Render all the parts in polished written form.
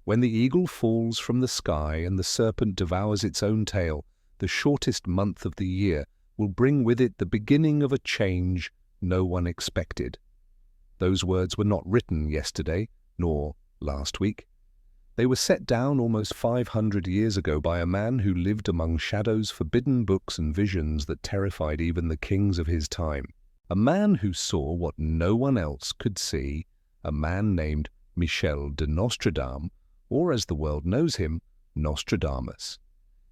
When the eagle falls from the sky and the serpent devours its own tail, the shortest month of the year will bring with it the beginning of a change no one expected. Those words were not written yesterday, nor last week. They were set down almost 500 years ago by a man who lived among shadows, forbidden books and visions that terrified even the kings of his time. A man who saw what no one else could see, a man named Michel de Nostradamus, or as the world knows him, Nostradamus.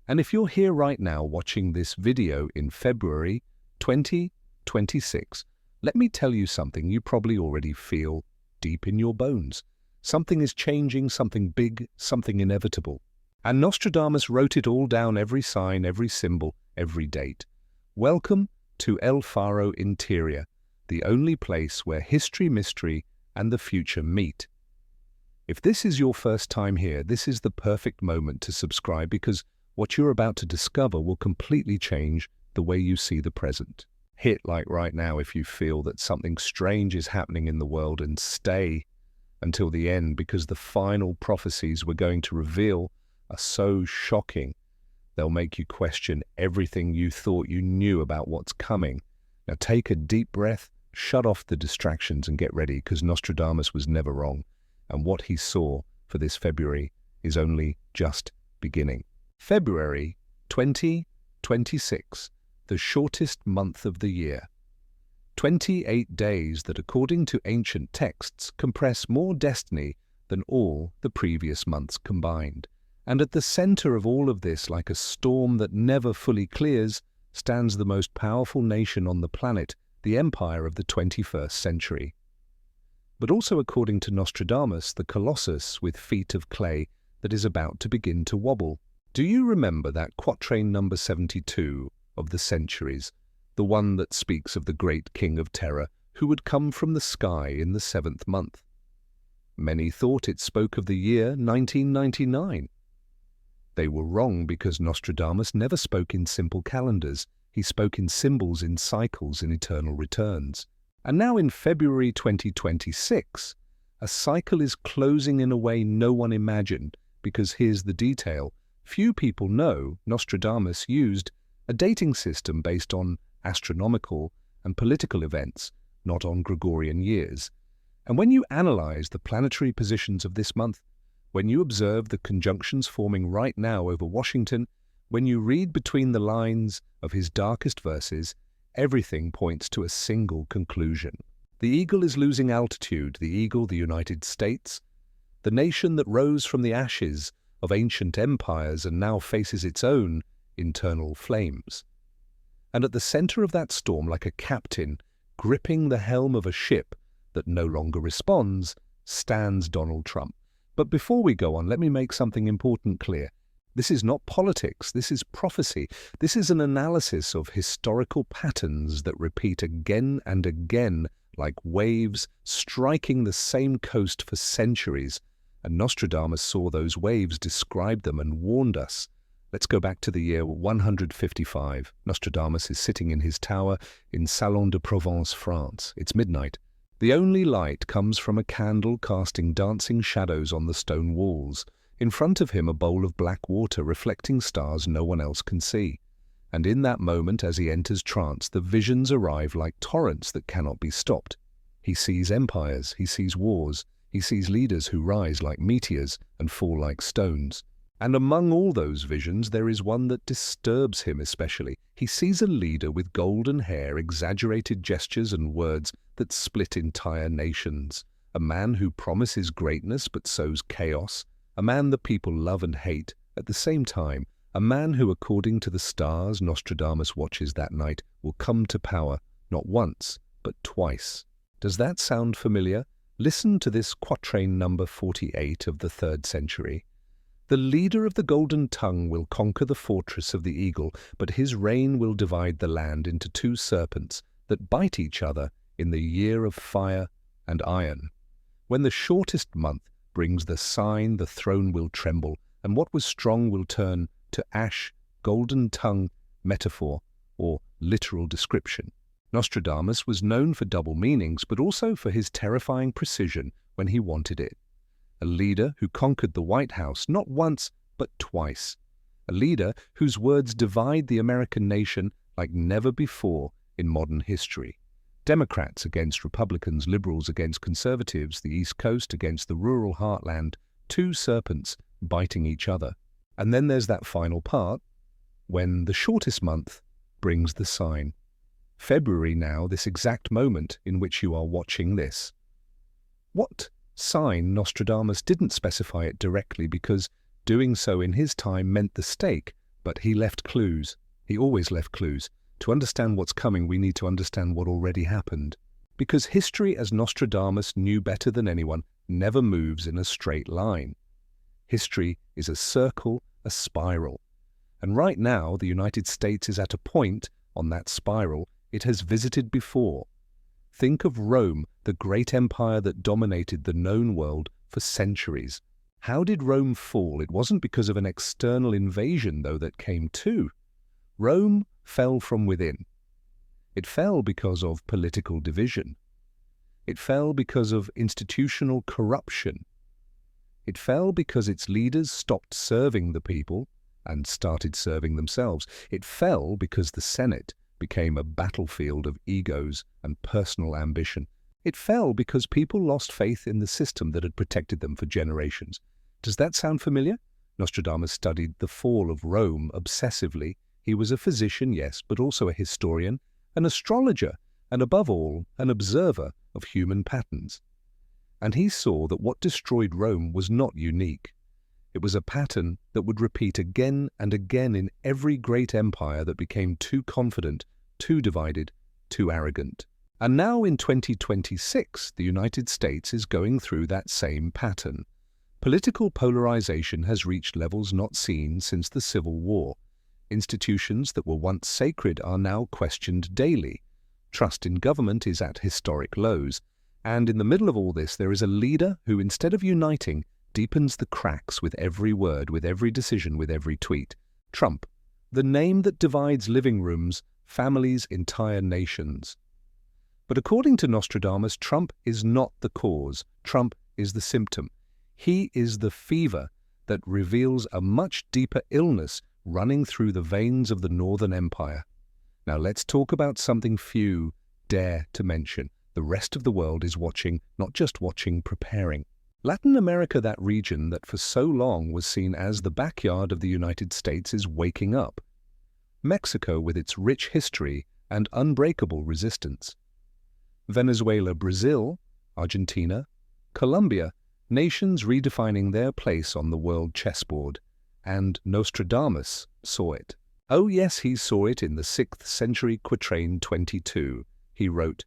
And if you're here right now watching this video in February 2026, let me tell you something you probably already feel deep in your bones. Something is changing, something big, something inevitable. And Nostradamus wrote it all down, every sign, every symbol, every date. Welcome to El Faro Interior, the only place where history, mystery, and the future meet. If this is your first time here, this is the perfect moment to subscribe, because what you're about to discover will completely change the way you see the present. Hit like right now if you feel that something strange is happening in the world, and stay until the end, because the final prophecies we're going to reveal are so shocking, they'll make you question everything you thought you knew about what's coming. Now take a deep breath, shut off the distractions and get ready, because Nostradamus was never wrong, and what he saw for this February is only just beginning. February 2026, the shortest month of the year. 28 days that, according to ancient texts, compress more destiny than all the previous months combined. And at the center of all of this, like a storm that never fully clears, stands the most powerful nation on the planet, the empire of the 21st century. But also, according to Nostradamus, the colossus with feet of clay that is about to begin to wobble. Do you remember that quatrain number 72 of the Centuries? The one that speaks of the great king of terror who would come from the sky in the 7th month. Many thought it spoke of the year 1999. They were wrong, because Nostradamus never spoke in simple calendars. He spoke in symbols, in cycles, in eternal returns. And now in February 2026, a cycle is closing in a way no one imagined, because here's the detail. Few people know Nostradamus used a dating system based on astronomical and political events, not on Gregorian years. And when you analyze the planetary positions of this month, when you observe the conjunctions forming right now over Washington, when you read between the lines of his darkest verses, everything points to a single conclusion. The eagle is losing altitude, the eagle, the United States, the nation that rose from the ashes of ancient empires and now faces its own internal flames. And at the center of that storm, like a captain gripping the helm of a ship that no longer responds, stands Donald Trump. But before we go on, let me make something important clear. This is not politics, this is prophecy. This is an analysis of historical patterns that repeat again and again, like waves striking the same coast for centuries. And Nostradamus saw those waves, described them, and warned us. Let's go back to the year 155. Nostradamus is sitting in his tower in Salon de Provence, France. It's midnight. The only light comes from a candle casting dancing shadows on the stone walls. In front of him, a bowl of black water reflecting stars no one else can see. And in that moment, as he enters trance, the visions arrive like torrents that cannot be stopped. He sees empires, he sees wars, he sees leaders who rise like meteors and fall like stones. And among all those visions, there is one that disturbs him especially. He sees a leader with golden hair, exaggerated gestures and words that split entire nations. A man who promises greatness but sows chaos. A man that people love and hate at the same time. A man who, according to the stars Nostradamus watches that night, will come to power not once, but twice. Does that sound familiar? Listen to this quatrain number 48 of the 3rd century. The leader of the golden tongue will conquer the fortress of the eagle, but his reign will divide the land into 2 serpents that bite each other in the year of fire and iron. When the shortest month brings the sign, the throne will tremble, and what was strong will turn to ash, golden tongue, metaphor, or literal description. Nostradamus was known for double meanings, but also for his terrifying precision when he wanted it. a leader who conquered the White House not once but twice, a leader whose words divide the American nation like never before in modern history. Democrats against Republicans, liberals against conservatives, the East Coast against the rural heartland, two serpents biting each other. And then there's that final part, when the shortest month brings the sign. February now, this exact moment in which you are watching this. What sign? Nostradamus didn't specify it directly because doing so in his time meant the stake, but he left clues. He always left clues. To understand what's coming, we need to understand what already happened. Because history, as Nostradamus knew better than anyone, never moves in a straight line. History is a circle, a spiral. And right now, the United States is at a point on that spiral it has visited before. Think of Rome, the great empire that dominated the known world for centuries. How did Rome fall? It wasn't because of an external invasion, though, that came too. Rome fell from within. It fell because of political division. It fell because of institutional corruption. It fell because its leaders stopped serving the people and started serving themselves. It fell because the Senate became a battlefield of egos and personal ambition. It fell because people lost faith in the system that had protected them for generations. Does that sound familiar? Nostradamus studied the fall of Rome obsessively. He was a physician, yes, but also a historian, an astrologer, and above all, an observer of human patterns. And he saw that what destroyed Rome was not unique. It was a pattern that would repeat again and again in every great empire that became too confident, too divided, too arrogant. And now in 2026, the United States is going through that same pattern. Political polarization has reached levels not seen since the Civil War. Institutions that were once sacred are now questioned daily. Trust in government is at historic lows. And in the middle of all this, there is a leader who, instead of uniting, deepens the cracks with every word, with every decision, with every tweet. Trump, the name that divides living rooms, families, entire nations. But according to Nostradamus, Trump is not the cause. Trump is the symptom. He is the fever that reveals a much deeper illness running through the veins of the Northern Empire. Now let's talk about something few dare to mention. The rest of the world is watching, not just watching, preparing. Latin America, that region that for so long was seen as the backyard of the United States, is waking up. Mexico, with its rich history and unbreakable resistance. Venezuela, Brazil, Argentina, Colombia, nations redefining their place on the world chessboard. And Nostradamus saw it. Oh yes, he saw it in the 6th century quatrain 22. He wrote,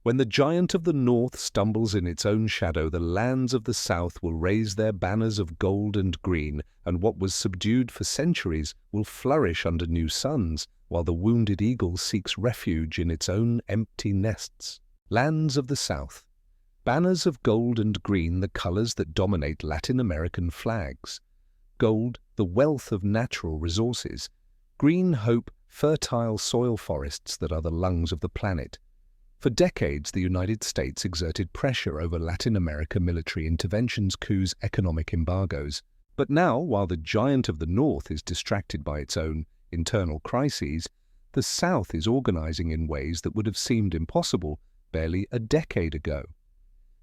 "When the giant of the north stumbles in its own shadow, the lands of the south will raise their banners of gold and green, and what was subdued for centuries will flourish under new suns, while the wounded eagle seeks refuge in its own empty nests." Lands of the south. Banners of gold and green, the colors that dominate Latin American flags. Gold, the wealth of natural resources. Green, hope, fertile soil forests that are the lungs of the planet. For decades, the United States exerted pressure over Latin America military interventions, coups, economic embargoes. But now, while the giant of the North is distracted by its own internal crises, the South is organizing in ways that would have seemed impossible barely a decade ago.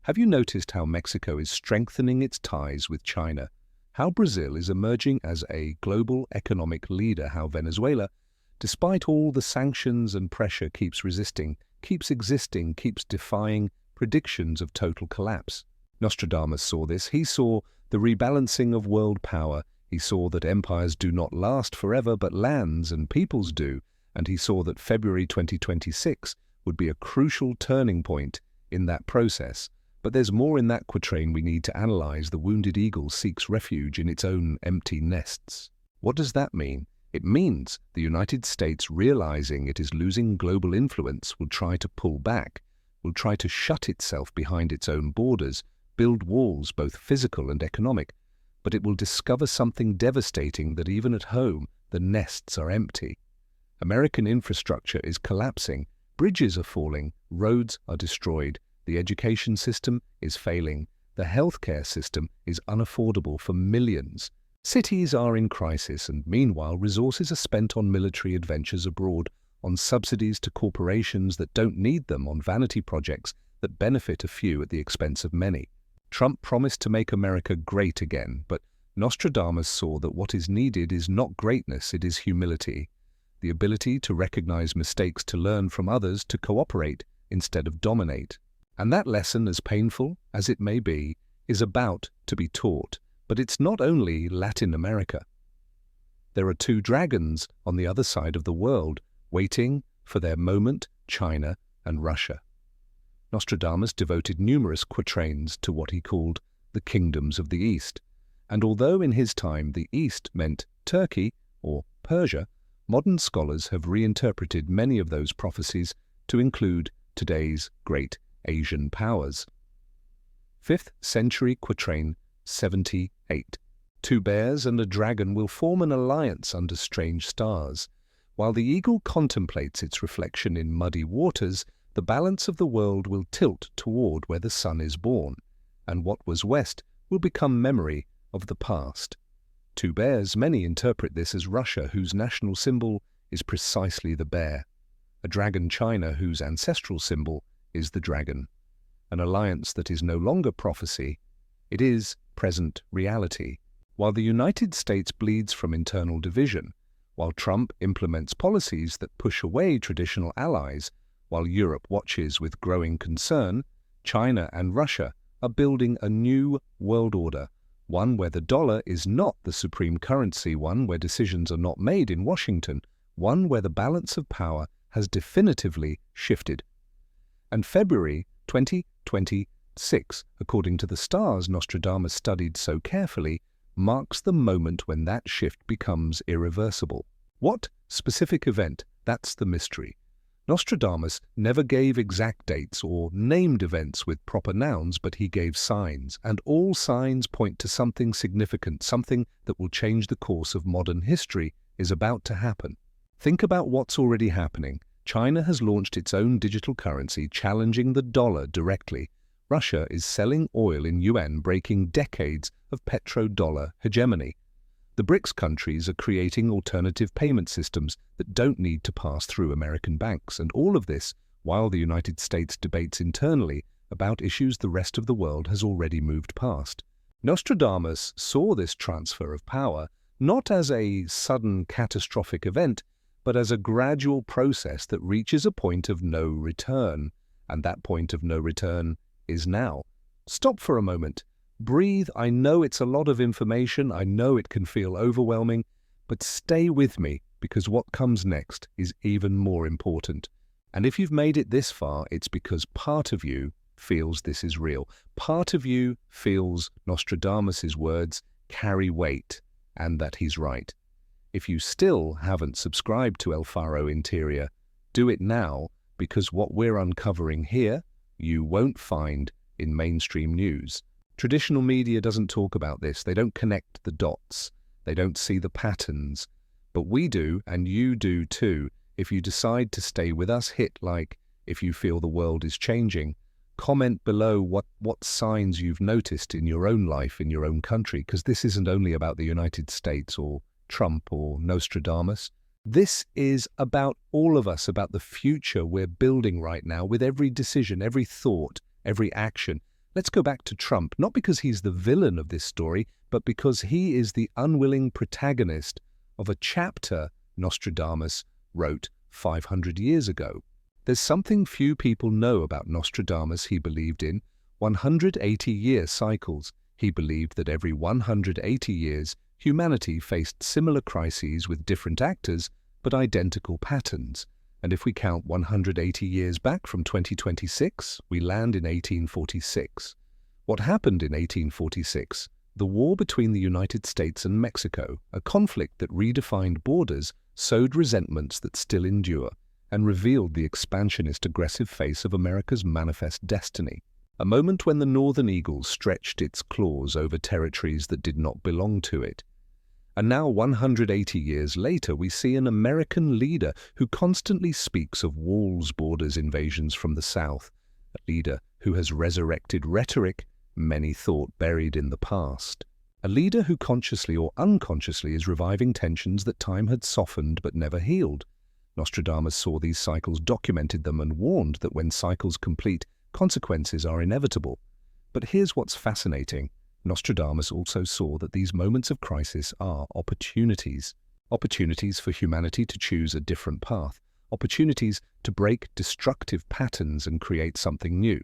Have you noticed how Mexico is strengthening its ties with China? How Brazil is emerging as a global economic leader? How Venezuela, despite all the sanctions and pressure, keeps resisting, keeps existing, keeps defying predictions of total collapse? Nostradamus saw this. He saw the rebalancing of world power. He saw that empires do not last forever, but lands and peoples do. And he saw that February 2026 would be a crucial turning point in that process. But there's more in that quatrain we need to analyze. The wounded eagle seeks refuge in its own empty nests. What does that mean? It means the United States, realizing it is losing global influence, will try to pull back, will try to shut itself behind its own borders, build walls, both physical and economic. But it will discover something devastating, that even at home, the nests are empty. American infrastructure is collapsing, bridges are falling, roads are destroyed, the education system is failing, The healthcare system is unaffordable for millions. Cities are in crisis, and meanwhile resources are spent on military adventures abroad, on subsidies to corporations that don't need them, on vanity projects that benefit a few at the expense of many. Trump promised to make America great again, but Nostradamus saw that what is needed is not greatness, it is humility. The ability to recognize mistakes, to learn from others, to cooperate instead of dominate. And that lesson, as painful as it may be, is about to be taught. But it's not only Latin America. There are two dragons on the other side of the world, waiting for their moment, China and Russia. Nostradamus devoted numerous quatrains to what he called the kingdoms of the East. And although in his time the East meant Turkey or Persia, modern scholars have reinterpreted many of those prophecies to include today's great Asian powers. 5th century quatrain 78. Two bears and a dragon will form an alliance under strange stars. While the eagle contemplates its reflection in muddy waters, the balance of the world will tilt toward where the sun is born, and what was west will become memory of the past. Two bears, many interpret this as Russia, whose national symbol is precisely the bear. A dragon, China, whose ancestral symbol is the dragon. An alliance that is no longer prophecy, it is present reality. While the United States bleeds from internal division, while Trump implements policies that push away traditional allies, while Europe watches with growing concern, China and Russia are building a new world order, one where the dollar is not the supreme currency, one where decisions are not made in Washington, one where the balance of power has definitively shifted. And February 2026, according to the stars Nostradamus studied so carefully, marks the moment when that shift becomes irreversible. What specific event? That's the mystery. Nostradamus never gave exact dates or named events with proper nouns, but he gave signs, and all signs point to something significant, something that will change the course of modern history is about to happen. Think about what's already happening. China has launched its own digital currency, challenging the dollar directly. Russia is selling oil in yuan, breaking decades of petrodollar hegemony. The BRICS countries are creating alternative payment systems that don't need to pass through American banks, and all of this while the United States debates internally about issues the rest of the world has already moved past. Nostradamus saw this transfer of power not as a sudden catastrophic event, but as a gradual process that reaches a point of no return, and that point of no return is now. Stop for a moment. Breathe. I know it's a lot of information. I know it can feel overwhelming, but stay with me because what comes next is even more important. And if you've made it this far, it's because part of you feels this is real. Part of you feels Nostradamus's words carry weight and that he's right. If you still haven't subscribed to El Faro Interior, do it now, because what we're uncovering here, you won't find in mainstream news. Traditional media doesn't talk about this. They don't connect the dots. They don't see the patterns. But we do, and you do too. If you decide to stay with us, hit like if you feel the world is changing. Comment below what signs you've noticed in your own life, in your own country, because this isn't only about the United States or Trump or Nostradamus. This is about all of us, about the future we're building right now with every decision, every thought, every action. Let's go back to Trump, not because he's the villain of this story, but because he is the unwilling protagonist of a chapter Nostradamus wrote 500 years ago. There's something few people know about Nostradamus. He believed in 180-year cycles. He believed that every 180 years, humanity faced similar crises with different actors, but identical patterns. And if we count 180 years back from 2026, we land in 1846. What happened in 1846? The war between the United States and Mexico, a conflict that redefined borders, sowed resentments that still endure, and revealed the expansionist aggressive face of America's manifest destiny. A moment when the Northern Eagle stretched its claws over territories that did not belong to it. And now, 180 years later, we see an American leader who constantly speaks of walls, borders, invasions from the South, a leader who has resurrected rhetoric many thought buried in the past. A leader who consciously or unconsciously is reviving tensions that time had softened but never healed. Nostradamus saw these cycles, documented them, and warned that when cycles complete, consequences are inevitable. But here's what's fascinating. Nostradamus also saw that these moments of crisis are opportunities. Opportunities for humanity to choose a different path. Opportunities to break destructive patterns and create something new.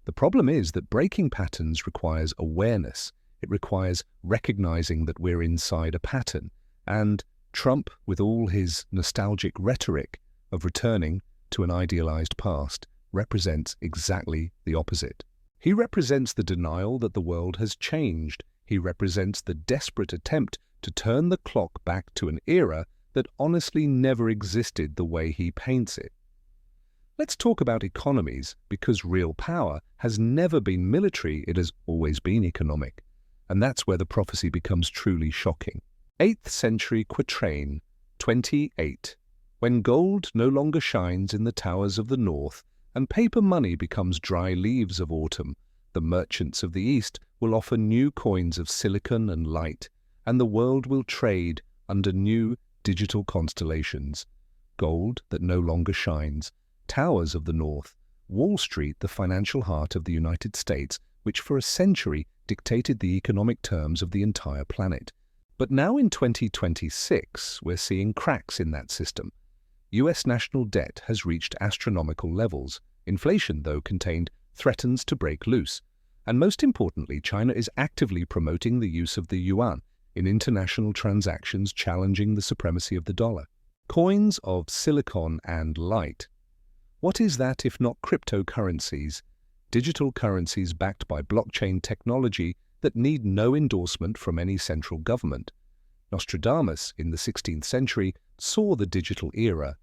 The problem is that breaking patterns requires awareness. It requires recognizing that we're inside a pattern. And Trump, with all his nostalgic rhetoric of returning to an idealized past, represents exactly the opposite. He represents the denial that the world has changed. He represents the desperate attempt to turn the clock back to an era that honestly never existed the way he paints it. Let's talk about economies, because real power has never been military, it has always been economic. And that's where the prophecy becomes truly shocking. 8th century quatrain, 28. When gold no longer shines in the towers of the north, and paper money becomes dry leaves of autumn, the merchants of the East will offer new coins of silicon and light, and the world will trade under new digital constellations. Gold that no longer shines, towers of the North, Wall Street, the financial heart of the United States, which for a century dictated the economic terms of the entire planet. But now in 2026, we're seeing cracks in that system. US national debt has reached astronomical levels. Inflation, though contained, threatens to break loose. And most importantly, China is actively promoting the use of the yuan in international transactions, challenging the supremacy of the dollar. Coins of silicon and light. What is that if not cryptocurrencies? Digital currencies backed by blockchain technology that need no endorsement from any central government. Nostradamus, in the 16th century, saw the digital era.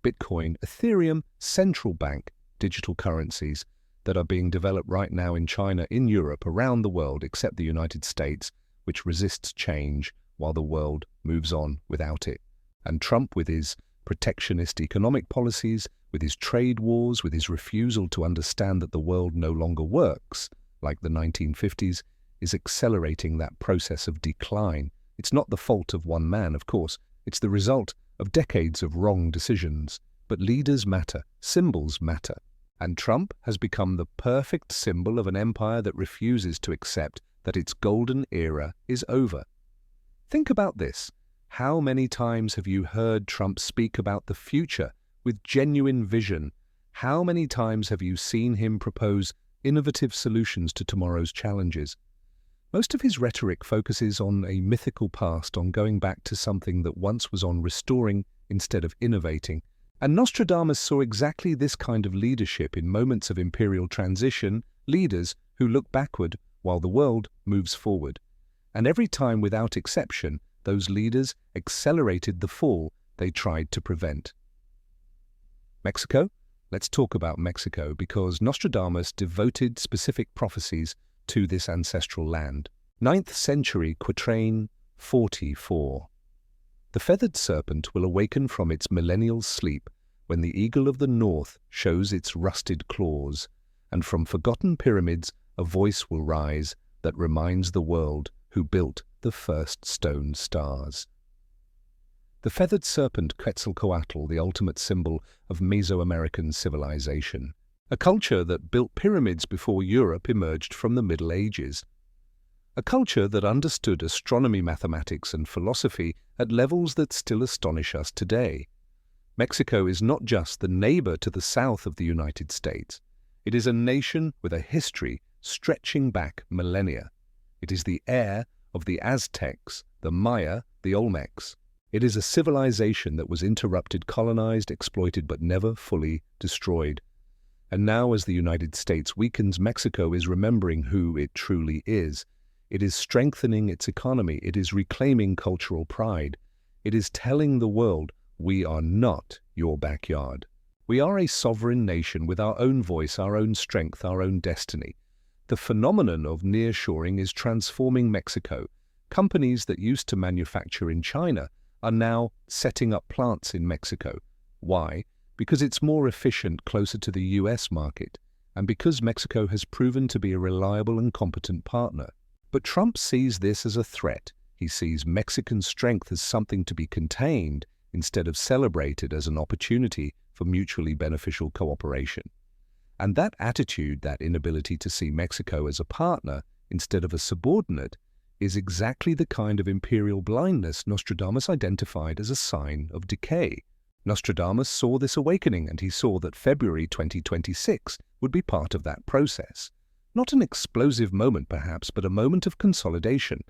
Bitcoin, Ethereum, central bank digital currencies that are being developed right now in China, in Europe, around the world, except the United States, which resists change while the world moves on without it. And Trump, with his protectionist economic policies, with his trade wars, with his refusal to understand that the world no longer works, like the 1950s, is accelerating that process of decline. It's not the fault of one man, of course. It's the result of decades of wrong decisions. But leaders matter, symbols matter. And Trump has become the perfect symbol of an empire that refuses to accept that its golden era is over. Think about this. How many times have you heard Trump speak about the future with genuine vision? How many times have you seen him propose innovative solutions to tomorrow's challenges? Most of his rhetoric focuses on a mythical past, on going back to something that once was, on restoring instead of innovating. And Nostradamus saw exactly this kind of leadership in moments of imperial transition, leaders who look backward while the world moves forward. And every time, without exception, those leaders accelerated the fall they tried to prevent. Mexico? Let's talk about Mexico, because Nostradamus devoted specific prophecies to this ancestral land. 9th century quatrain 44. The feathered serpent will awaken from its millennial sleep when the eagle of the north shows its rusted claws, and from forgotten pyramids a voice will rise that reminds the world who built the first stone stars. The feathered serpent, Quetzalcoatl, the ultimate symbol of Mesoamerican civilization, a culture that built pyramids before Europe emerged from the Middle Ages. A culture that understood astronomy, mathematics, and philosophy at levels that still astonish us today. Mexico is not just the neighbor to the south of the United States. It is a nation with a history stretching back millennia. It is the heir of the Aztecs, the Maya, the Olmecs. It is a civilization that was interrupted, colonized, exploited, but never fully destroyed. And now, as the United States weakens, Mexico is remembering who it truly is. It is strengthening its economy. It is reclaiming cultural pride. It is telling the world, we are not your backyard. We are a sovereign nation with our own voice, our own strength, our own destiny. The phenomenon of nearshoring is transforming Mexico. Companies that used to manufacture in China are now setting up plants in Mexico. Why? Because it's more efficient, closer to the US market. and because Mexico has proven to be a reliable and competent partner. But Trump sees this as a threat. He sees Mexican strength as something to be contained instead of celebrated as an opportunity for mutually beneficial cooperation. And that attitude, that inability to see Mexico as a partner instead of a subordinate, is exactly the kind of imperial blindness Nostradamus identified as a sign of decay. Nostradamus saw this awakening, and he saw that February 2026 would be part of that process. Not an explosive moment perhaps, but a moment of consolidation,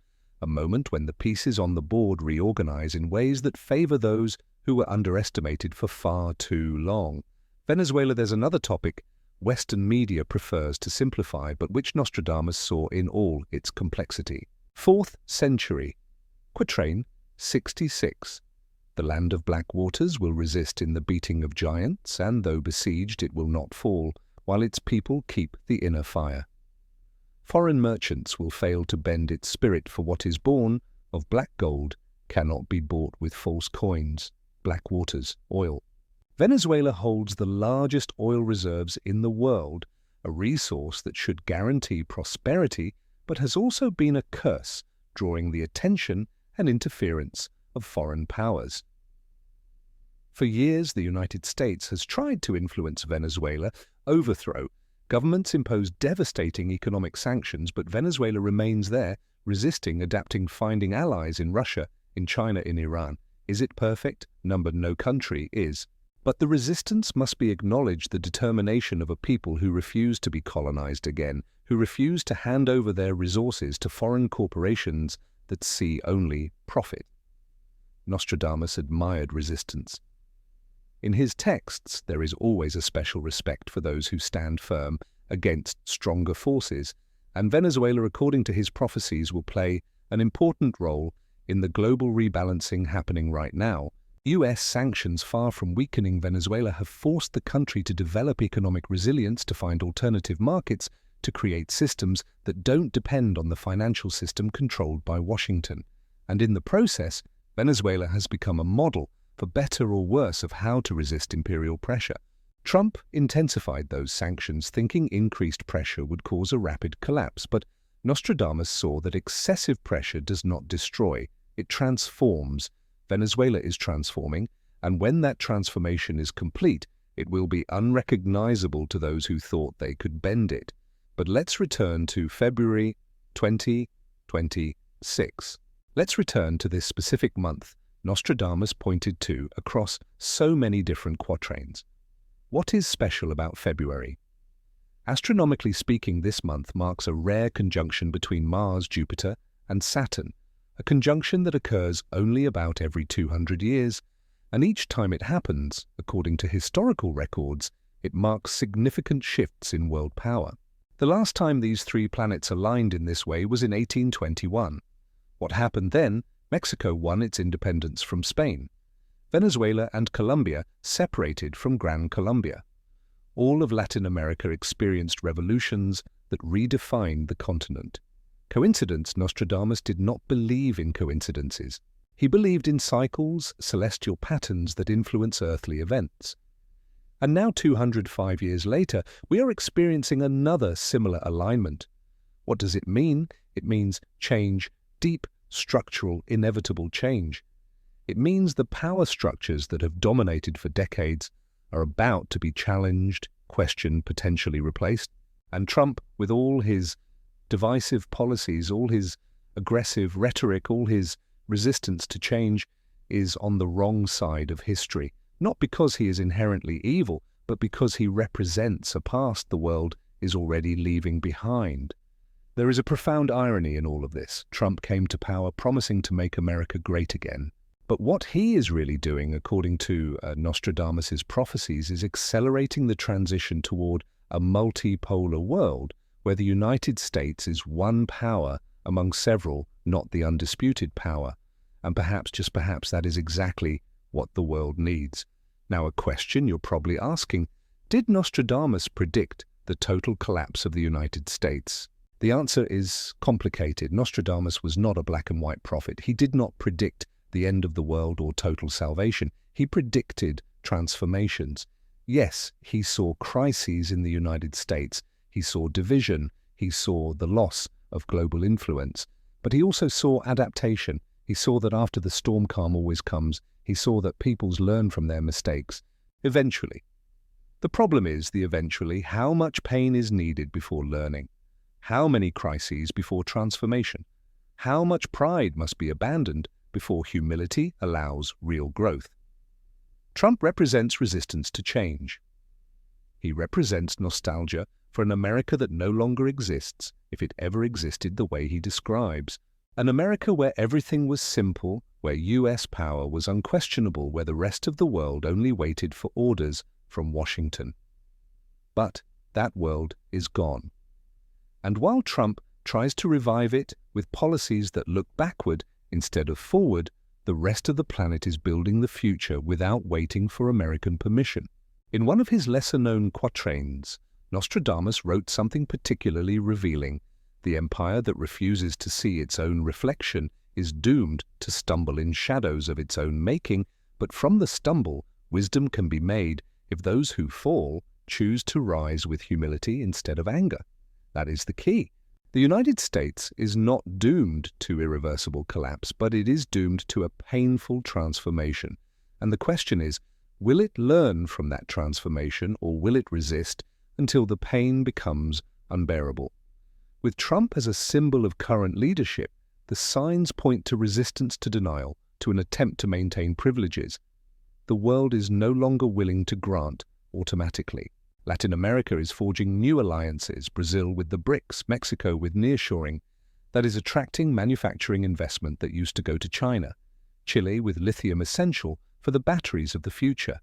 a moment when the pieces on the board reorganize in ways that favor those who were underestimated for far too long. Venezuela, there's another topic Western media prefers to simplify, but which Nostradamus saw in all its complexity. 4th century. Quatrain 66. The land of black waters will resist in the beating of giants, and though besieged it will not fall, while its people keep the inner fire. Foreign merchants will fail to bend its spirit, for what is born of black gold cannot be bought with false coins. Black waters, oil. Venezuela holds the largest oil reserves in the world, a resource that should guarantee prosperity, but has also been a curse, drawing the attention and interference of foreign powers. For years, the United States has tried to influence Venezuela, overthrow. Governments impose devastating economic sanctions, but Venezuela remains there, resisting, adapting, finding allies in Russia, in China, in Iran. Is it perfect? No country is. But the resistance must be acknowledged, the determination of a people who refuse to be colonized again, who refuse to hand over their resources to foreign corporations that see only profit. Nostradamus admired resistance. In his texts, there is always a special respect for those who stand firm against stronger forces, and Venezuela, according to his prophecies, will play an important role in the global rebalancing happening right now. U.S. sanctions, far from weakening Venezuela, have forced the country to develop economic resilience, to find alternative markets, to create systems that don't depend on the financial system controlled by Washington. And in the process, Venezuela has become a model, for better or worse, of how to resist imperial pressure. Trump intensified those sanctions, thinking increased pressure would cause a rapid collapse, but Nostradamus saw that excessive pressure does not destroy, it transforms. Venezuela is transforming, and when that transformation is complete, it will be unrecognizable to those who thought they could bend it. But let's return to February 2026. Let's return to this specific month Nostradamus pointed to across so many different quatrains. What is special about February? Astronomically speaking, this month marks a rare conjunction between Mars, Jupiter, and Saturn, a conjunction that occurs only about every 200 years, and each time it happens, according to historical records, it marks significant shifts in world power. The last time these three planets aligned in this way was in 1821. What happened then? Mexico won its independence from Spain. Venezuela and Colombia separated from Gran Colombia. All of Latin America experienced revolutions that redefined the continent. Coincidence? Nostradamus did not believe in coincidences. He believed in cycles, celestial patterns that influence earthly events. And now, 205 years later, we are experiencing another similar alignment. What does it mean? It means change, deep, structural, inevitable change. It means the power structures that have dominated for decades are about to be challenged, questioned, potentially replaced. And Trump, with all his divisive policies, all his aggressive rhetoric, all his resistance to change, is on the wrong side of history. Not because he is inherently evil, but because he represents a past the world is already leaving behind. There is a profound irony in all of this. Trump came to power promising to make America great again. But what he is really doing, according to Nostradamus's prophecies, is accelerating the transition toward a multipolar world where the United States is one power among several, not the undisputed power. And perhaps, just perhaps, that is exactly what the world needs. Now, a question you're probably asking, did Nostradamus predict the total collapse of the United States? The answer is complicated. Nostradamus was not a black and white prophet. He did not predict the end of the world or total salvation. He predicted transformations. Yes, he saw crises in the United States, he saw division, he saw the loss of global influence, but he also saw adaptation. He saw that after the storm calm always comes. He saw that peoples learn from their mistakes. Eventually. The problem is the eventually. How much pain is needed before learning? How many crises before transformation? How much pride must be abandoned before humility allows real growth? Trump represents resistance to change. He represents nostalgia for an America that no longer exists, if it ever existed the way he describes. An America where everything was simple, where US power was unquestionable, where the rest of the world only waited for orders from Washington. But that world is gone. And while Trump tries to revive it with policies that look backward instead of forward, the rest of the planet is building the future without waiting for American permission. In one of his lesser-known quatrains, Nostradamus wrote something particularly revealing. The empire that refuses to see its own reflection is doomed to stumble in shadows of its own making, but from the stumble, wisdom can be made if those who fall choose to rise with humility instead of anger. That is the key. The United States is not doomed to irreversible collapse, but it is doomed to a painful transformation. And the question is, will it learn from that transformation or will it resist until the pain becomes unbearable? With Trump as a symbol of current leadership, the signs point to resistance to denial, to an attempt to maintain privileges. The world is no longer willing to grant automatically. Latin America is forging new alliances, Brazil with the BRICS, Mexico with nearshoring, that is attracting manufacturing investment that used to go to China, Chile with lithium essential for the batteries of the future,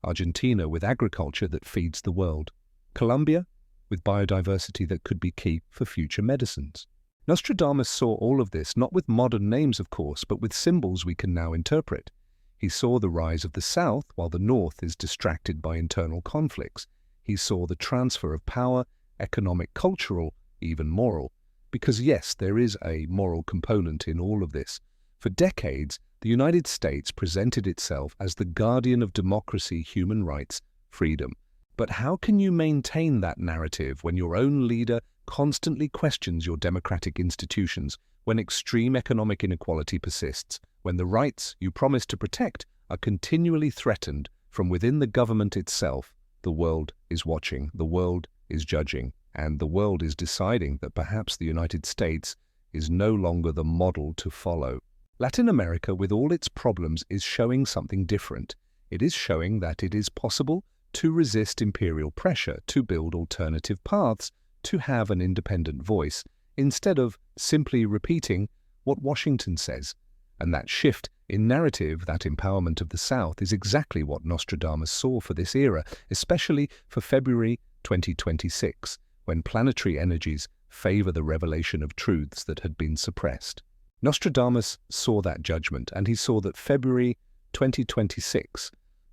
Argentina with agriculture that feeds the world, Colombia with biodiversity that could be key for future medicines. Nostradamus saw all of this not with modern names, of course, but with symbols we can now interpret. He saw the rise of the South while the North is distracted by internal conflicts. He saw the transfer of power, economic, cultural, even moral. Because yes, there is a moral component in all of this. For decades, the United States presented itself as the guardian of democracy, human rights, freedom. But how can you maintain that narrative when your own leader constantly questions your democratic institutions, when extreme economic inequality persists, when the rights you promise to protect are continually threatened from within the government itself? The world is watching, the world is judging, and the world is deciding that perhaps the United States is no longer the model to follow. Latin America, with all its problems, is showing something different. It is showing that it is possible to resist imperial pressure, to build alternative paths, to have an independent voice, instead of simply repeating what Washington says. And that shift in narrative, that empowerment of the South, is exactly what Nostradamus saw for this era, especially for February 2026, when planetary energies favor the revelation of truths that had been suppressed. Nostradamus saw that judgment, and he saw that February 2026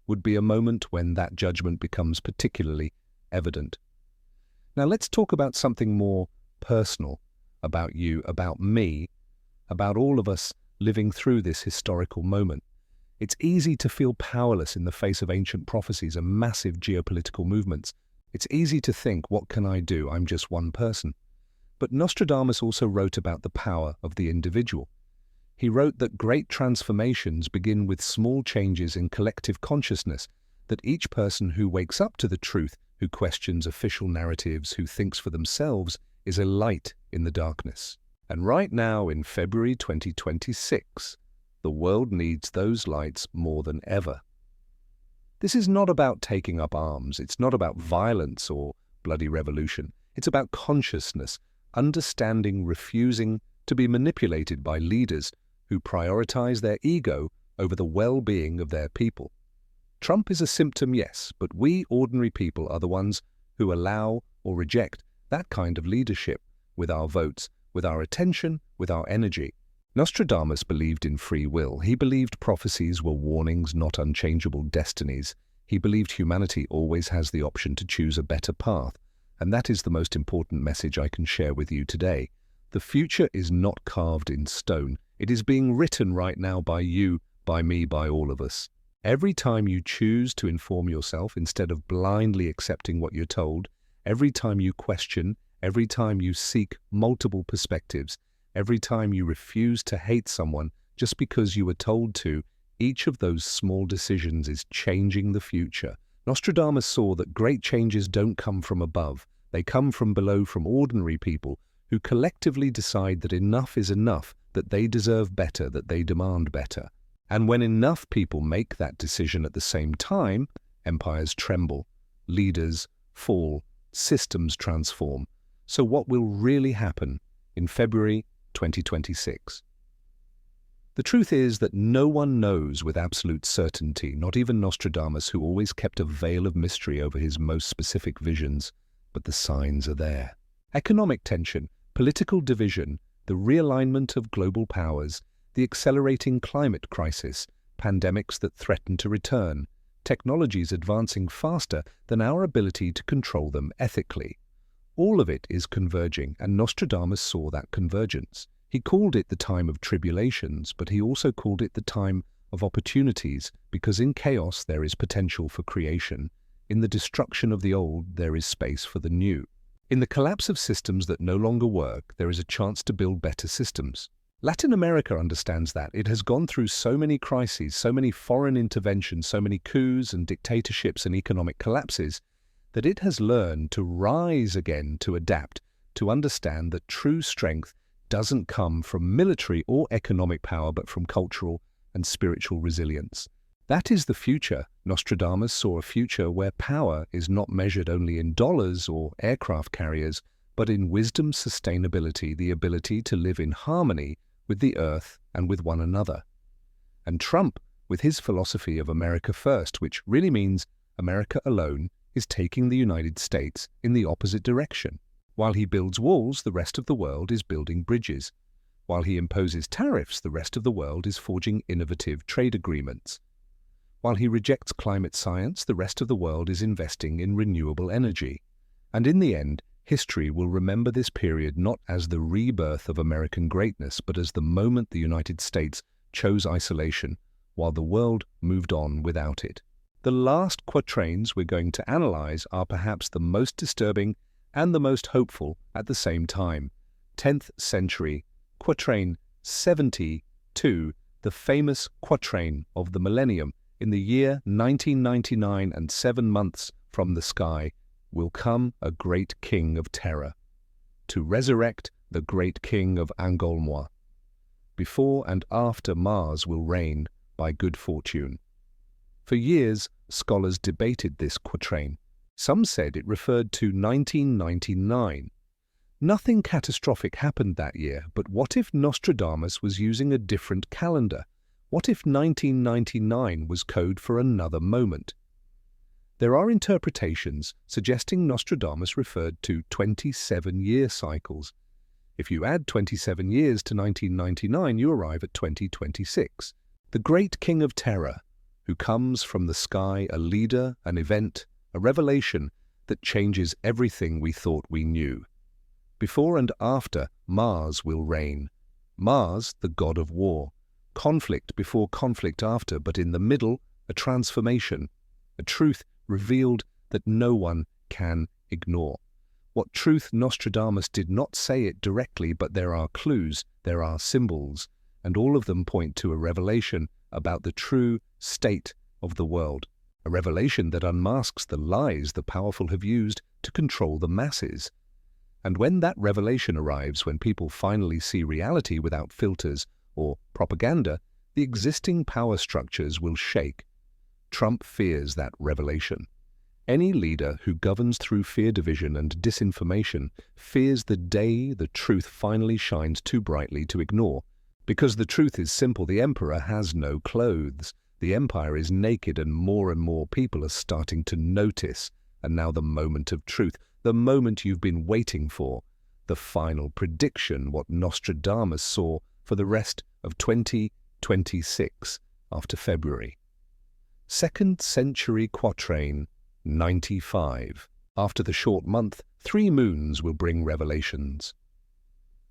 would be a moment when that judgment becomes particularly evident. Now let's talk about something more personal, about you, about me, about all of us living through this historical moment. It's easy to feel powerless in the face of ancient prophecies and massive geopolitical movements. It's easy to think, what can I do? I'm just one person. But Nostradamus also wrote about the power of the individual. He wrote that great transformations begin with small changes in collective consciousness, that each person who wakes up to the truth, who questions official narratives, who thinks for themselves, is a light in the darkness. And right now, in February 2026, the world needs those lights more than ever. This is not about taking up arms. It's not about violence or bloody revolution. It's about consciousness, understanding, refusing to be manipulated by leaders who prioritize their ego over the well-being of their people. Trump is a symptom, yes, but we ordinary people are the ones who allow or reject that kind of leadership with our votes, with our attention, with our energy. Nostradamus believed in free will. He believed prophecies were warnings, not unchangeable destinies. He believed humanity always has the option to choose a better path. And that is the most important message I can share with you today. The future is not carved in stone. It is being written right now by you, by me, by all of us. Every time you choose to inform yourself instead of blindly accepting what you're told, every time you question, every time you seek multiple perspectives, every time you refuse to hate someone just because you were told to, each of those small decisions is changing the future. Nostradamus saw that great changes don't come from above. They come from below, from ordinary people who collectively decide that enough is enough, that they deserve better, that they demand better. And when enough people make that decision at the same time, empires tremble, leaders fall, systems transform. So what will really happen in February 2026? The truth is that no one knows with absolute certainty, not even Nostradamus, who always kept a veil of mystery over his most specific visions, but the signs are there. Economic tension, political division, the realignment of global powers, the accelerating climate crisis, pandemics that threaten to return, technologies advancing faster than our ability to control them ethically. All of it is converging, and Nostradamus saw that convergence. He called it the time of tribulations, but he also called it the time of opportunities, because in chaos there is potential for creation. In the destruction of the old, there is space for the new. In the collapse of systems that no longer work, there is a chance to build better systems. Latin America understands that. It has gone through so many crises, so many foreign interventions, so many coups and dictatorships and economic collapses, that it has learned to rise again, to adapt, to understand that true strength doesn't come from military or economic power, but from cultural and spiritual resilience. That is the future. Nostradamus saw a future where power is not measured only in dollars or aircraft carriers, but in wisdom, sustainability, the ability to live in harmony with the earth and with one another. And Trump, with his philosophy of America first, which really means America alone, is taking the United States in the opposite direction. While he builds walls, the rest of the world is building bridges. While he imposes tariffs, the rest of the world is forging innovative trade agreements. While he rejects climate science, the rest of the world is investing in renewable energy. And in the end, history will remember this period not as the rebirth of American greatness, but as the moment the United States chose isolation, while the world moved on without it. The last quatrains we're going to analyze are perhaps the most disturbing and the most hopeful at the same time. 10th century, quatrain 72, the famous quatrain of the millennium. In the year 1999 and 7 months from the sky will come a great king of terror, to resurrect the great king of Angolmois. Before and after Mars will reign by good fortune. For years, scholars debated this quatrain. Some said it referred to 1999. Nothing catastrophic happened that year, but what if Nostradamus was using a different calendar? What if 1999 was code for another moment? There are interpretations suggesting Nostradamus referred to 27-year cycles. If you add 27 years to 1999, you arrive at 2026. The great king of terror, who comes from the sky, a leader, an event, a revelation that changes everything we thought we knew. Before and after, Mars will reign. Mars, the god of war. Conflict before, conflict after, but in the middle, a transformation, a truth revealed that no one can ignore. What truth Nostradamus did not say it directly, but there are clues, there are symbols, and all of them point to a revelation about the true state of the world, a revelation that unmasks the lies the powerful have used to control the masses. And when that revelation arrives, when people finally see reality without filters or propaganda, the existing power structures will shake. Trump fears that revelation. Any leader who governs through fear, division, and disinformation fears the day the truth finally shines too brightly to ignore. Because the truth is simple, the emperor has no clothes. The empire is naked, and more people are starting to notice. And now the moment of truth, the moment you've been waiting for, the final prediction, what Nostradamus saw for the rest of 2026 after February. 2nd century quatrain 95. After the short month, 3 moons will bring revelations.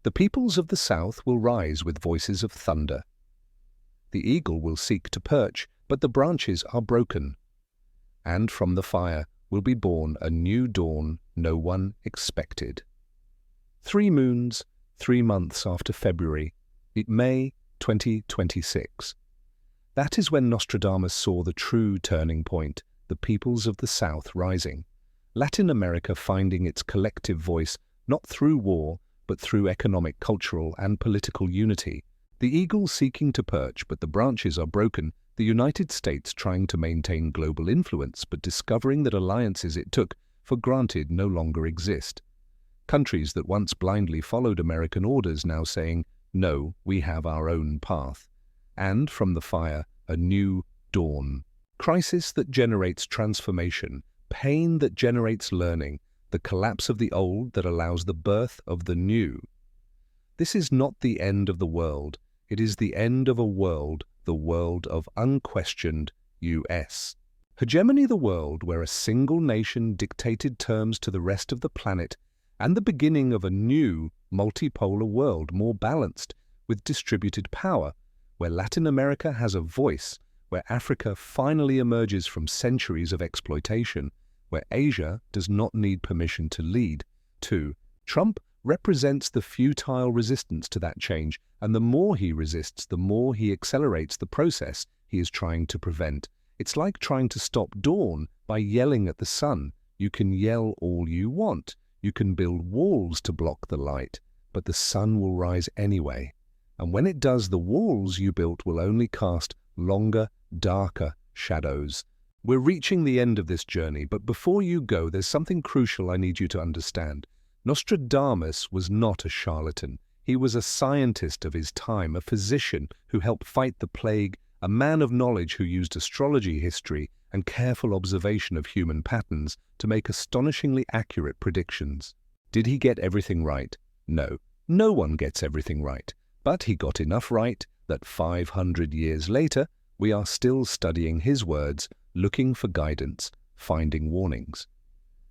The peoples of the south will rise with voices of thunder. The eagle will seek to perch, but the branches are broken. And from the fire will be born a new dawn no one expected. 3 moons, 3 months after February, May 2026. That is when Nostradamus saw the true turning point, the peoples of the South rising. Latin America finding its collective voice not through war, but through economic, cultural, and political unity. The eagle seeking to perch, but the branches are broken. The United States trying to maintain global influence, but discovering that alliances it took for granted no longer exist. Countries that once blindly followed American orders now saying, no, we have our own path. And from the fire, a new dawn. Crisis that generates transformation, pain that generates learning, the collapse of the old that allows the birth of the new. This is not the end of the world. It is the end of a world, the world of unquestioned US. Hegemony the world where a single nation dictated terms to the rest of the planet, and the beginning of a new, multipolar world more balanced, with distributed power, where Latin America has a voice, where Africa finally emerges from centuries of exploitation, where Asia does not need permission to lead. 2. Trump represents the futile resistance to that change, and the more he resists, the more he accelerates the process he is trying to prevent. It's like trying to stop dawn by yelling at the sun. You can yell all you want. You can build walls to block the light, but the sun will rise anyway. And when it does, the walls you built will only cast longer, darker shadows. We're reaching the end of this journey, but before you go, there's something crucial I need you to understand. Nostradamus was not a charlatan. He was a scientist of his time, a physician who helped fight the plague, a man of knowledge who used astrology, history, and careful observation of human patterns to make astonishingly accurate predictions. Did he get everything right? No. No one gets everything right. But he got enough right that 500 years later, we are still studying his words, looking for guidance, finding warnings.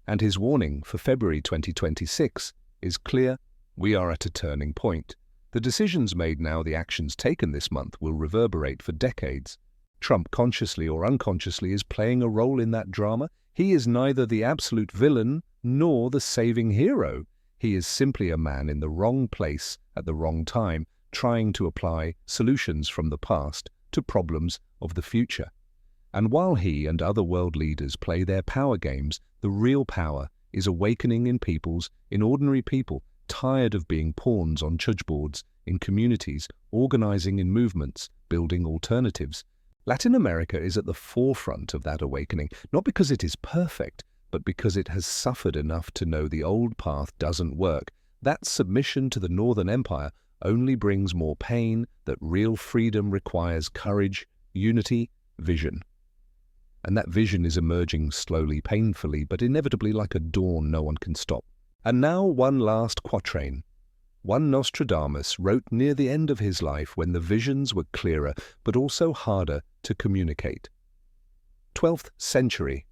And his warning for February 2026 is clear. We are at a turning point. The decisions made now, the actions taken this month will reverberate for decades. Trump, consciously or unconsciously, is playing a role in that drama. He is neither the absolute villain nor the saving hero. He is simply a man in the wrong place at the wrong time, trying to apply solutions from the past to problems of the future. And while he and other world leaders play their power games, the real power is awakening in ordinary people, tired of being pawns on chudgeboards, in communities, organizing in movements, building alternatives. Latin America is at the forefront of that awakening, not because it is perfect, but because it has suffered enough to know the old path doesn't work. That submission to the Northern Empire only brings more pain, that real freedom requires courage, unity, vision. And that vision is emerging slowly, painfully, but inevitably like a dawn no one can stop. And now one last quatrain. One Nostradamus wrote near the end of his life when the visions were clearer, but also harder to communicate. 12th century,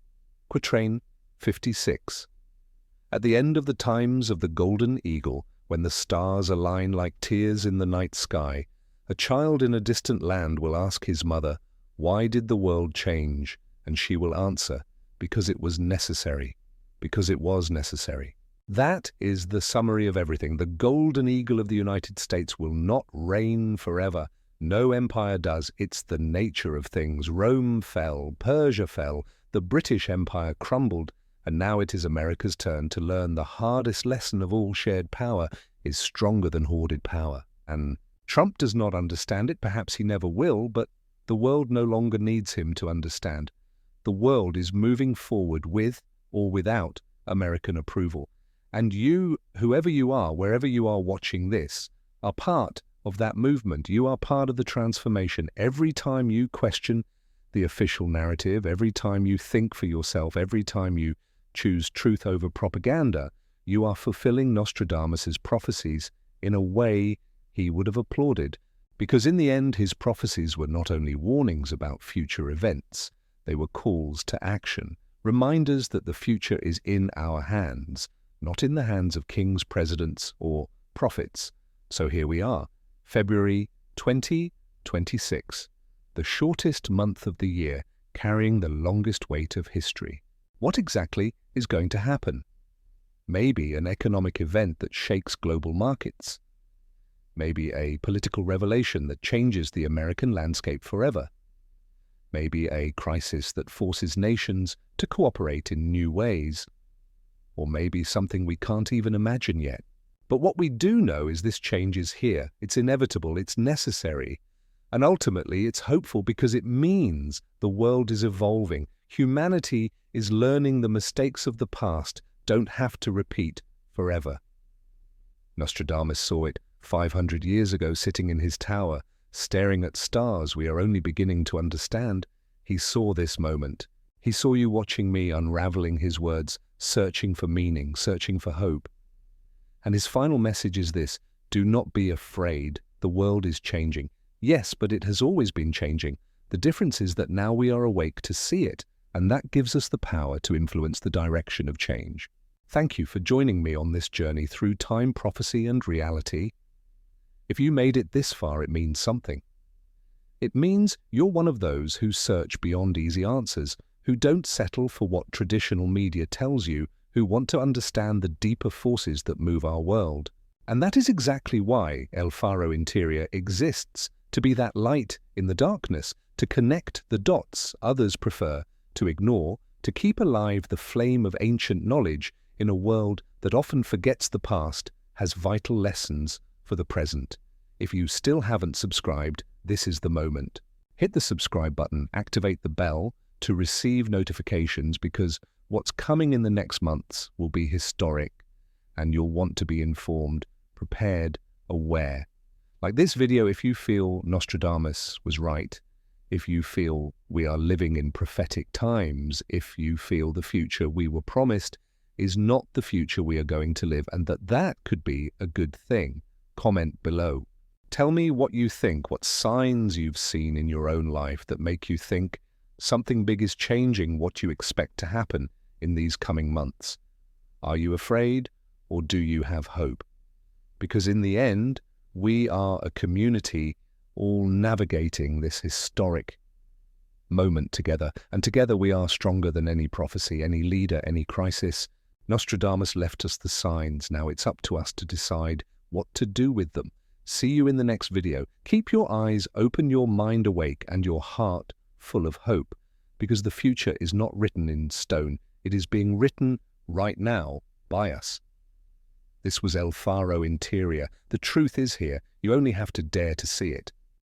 quatrain 56. At the end of the times of the golden eagle, when the stars align like tears in the night sky, a child in a distant land will ask his mother, "Why did the world change?" And she will answer, "Because it was necessary. Because it was necessary." That is the summary of everything. The golden eagle of the United States will not reign forever. No empire does. It's the nature of things. Rome fell, Persia fell, the British Empire crumbled, and now it is America's turn to learn the hardest lesson of all. Shared power is stronger than hoarded power. And Trump does not understand it. Perhaps he never will, but the world no longer needs him to understand. The world is moving forward with or without American approval. And you, whoever you are, wherever you are watching this, are part of that movement. You are part of the transformation. Every time you question the official narrative, every time you think for yourself, every time you choose truth over propaganda, you are fulfilling Nostradamus's prophecies in a way he would have applauded. Because in the end, his prophecies were not only warnings about future events, they were calls to action, reminders that the future is in our hands, not in the hands of kings, presidents, or prophets. So here we are, February 2026. the shortest month of the year, carrying the longest weight of history. What exactly is going to happen? Maybe an economic event that shakes global markets. Maybe a political revelation that changes the American landscape forever. Maybe a crisis that forces nations to cooperate in new ways. Or maybe something we can't even imagine yet. But what we do know is this change is here. It's inevitable, it's necessary. And ultimately, it's hopeful because it means the world is evolving. Humanity is learning the mistakes of the past don't have to repeat forever. Nostradamus saw it 500 years ago, sitting in his tower, staring at stars we are only beginning to understand. He saw this moment. He saw you watching me, unraveling his words, searching for meaning, searching for hope. And his final message is this: do not be afraid. The world is changing. Yes, but it has always been changing. The difference is that now we are awake to see it, and that gives us the power to influence the direction of change. Thank you for joining me on this journey through time, prophecy, and reality. If you made it this far, it means something. It means you're one of those who search beyond easy answers, who don't settle for what traditional media tells you, who want to understand the deeper forces that move our world. And that is exactly why El Faro Interior exists, to be that light in the darkness, to connect the dots others prefer to ignore, to keep alive the flame of ancient knowledge in a world that often forgets the past, has vital lessons for the present. If you still haven't subscribed, this is the moment. Hit the subscribe button, activate the bell to receive notifications, because what's coming in the next months will be historic, and you'll want to be informed, prepared, aware. Like this video, if you feel Nostradamus was right, if you feel we are living in prophetic times, if you feel the future we were promised is not the future we are going to live, and that could be a good thing, comment below. Tell me what you think, what signs you've seen in your own life that make you think something big is changing, what you expect to happen in these coming months. Are you afraid, or do you have hope? Because in the end, we are a community all navigating this historic moment together, and together we are stronger than any prophecy, any leader, any crisis. Nostradamus left us the signs. Now it's up to us to decide what to do with them. See you in the next video. Keep your eyes open, your mind awake, and your heart full of hope, because the future is not written in stone. It is being written right now by us. This was El Faro Interior. The truth is here. You only have to dare to see it.